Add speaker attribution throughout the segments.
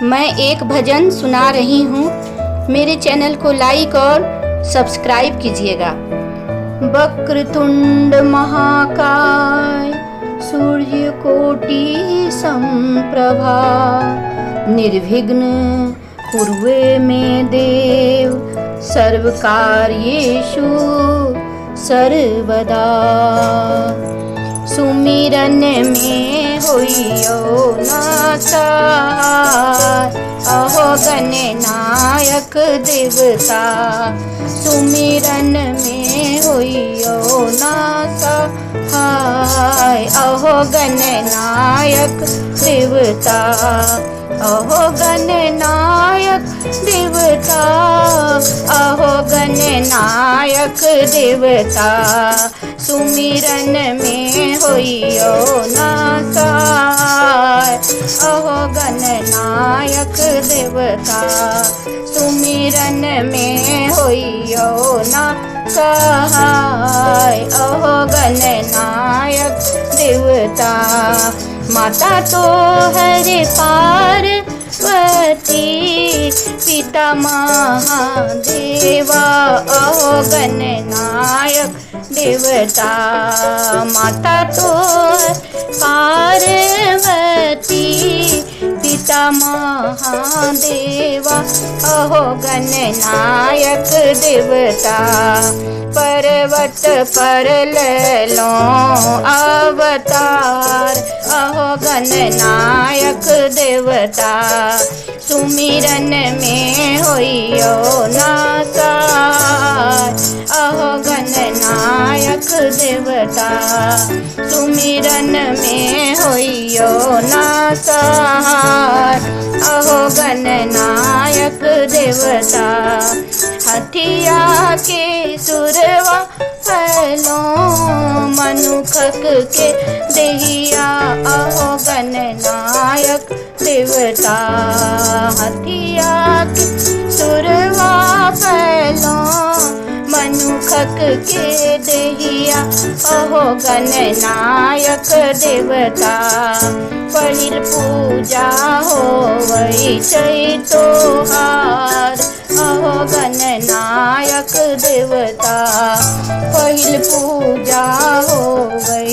Speaker 1: मैं एक भजन सुना रही हूँ। मेरे चैनल को लाइक और सब्सक्राइब कीजिएगा। वक्रतुंड महाकाय सूर्य कोटि समप्रभा, निर्विघ्न कुरुवे मे देव, सर्व कार्येषु सर्वदा। सुमिरन में होइयो न सहाय, अहो गणनायक देवता। सुमिरन में होइयो न सहाय, अहो गणनायक देवता। अहो गणनायक देवता, अहो गणनायक देवता। सुमिरन में होइयो न सहाय, अहो गणनायक देवता। सुमिरन में होइयो न सहाय, अहो गणनायक देवता। माता तो हरे पार्वती, पिता महादेवा, अहो गणनायक देवता। माता तो पार्वती, पिता महादेवा, अहो गणनायक देवता। पर्वत पर लो अवतार, अहो गणनायक देवता। सुमिरन में होइयो न सहाय, अहो गणनायक देवता। सुमिरन में होइयो न सहाय, अहो गणनायक देवता। हथिया के सुरवा फैलो, मनुखक के देहिया, अहो गणनायक देवता। हथिया के सुरवा फैलो, मनुखक के देहिया, अहो गणनायक देवता। पहिल पूजा होवै तोहार, अहो गणनायक देवता। पहिल पूजा होवै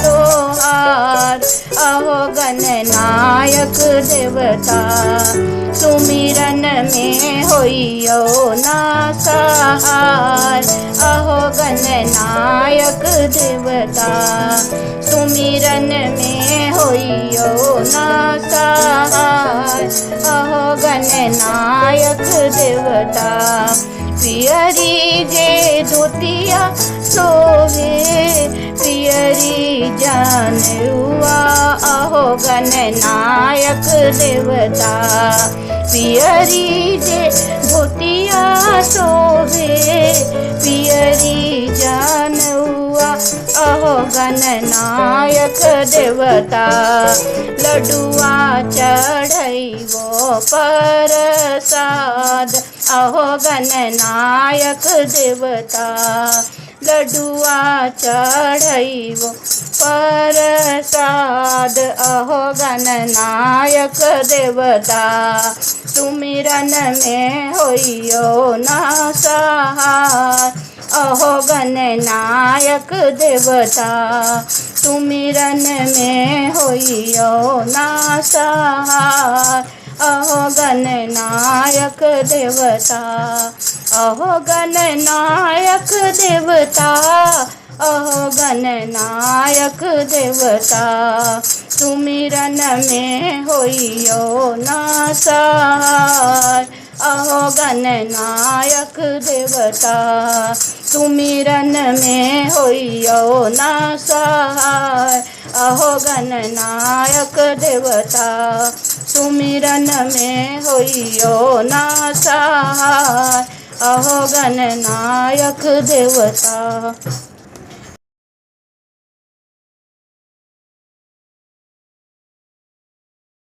Speaker 1: तोहार, अहो गणनायक देवता। सुमिरन में होइयो न सहाय, अहो गणनायक देवता। सुमिरन में होइयो न सहाय, अहो गणनायक देवता। पियरी जे धोतिया सोवे, पियरी जानुआ, अहो गणनायक देवता। पियरी जे धोतिया सोवे, पियरी जानुआ, अहो गणनायक देवता। लड्डुआ चढ़ैबो प्रसाद, अहो गणनायक देवता। लड्डुआ चढ़ैबो प्रसाद, अहो गणनायक देवता। सुमिरन में होइयो न सहाय, अहो गणनायक देवता। सुमिरन में होइयो न सहाय, अहो गणनायक देवता। अहो गणनायक देवता, अहो गणनायक देवता। सुमिरन में होइयो न सहाय, अहो गणनायक देवता। सुमिरन में होइयो न सहाय, अहो गणनायक देवता। सुमिरन में होइयो न सहाय, अहो गणनायक देवता।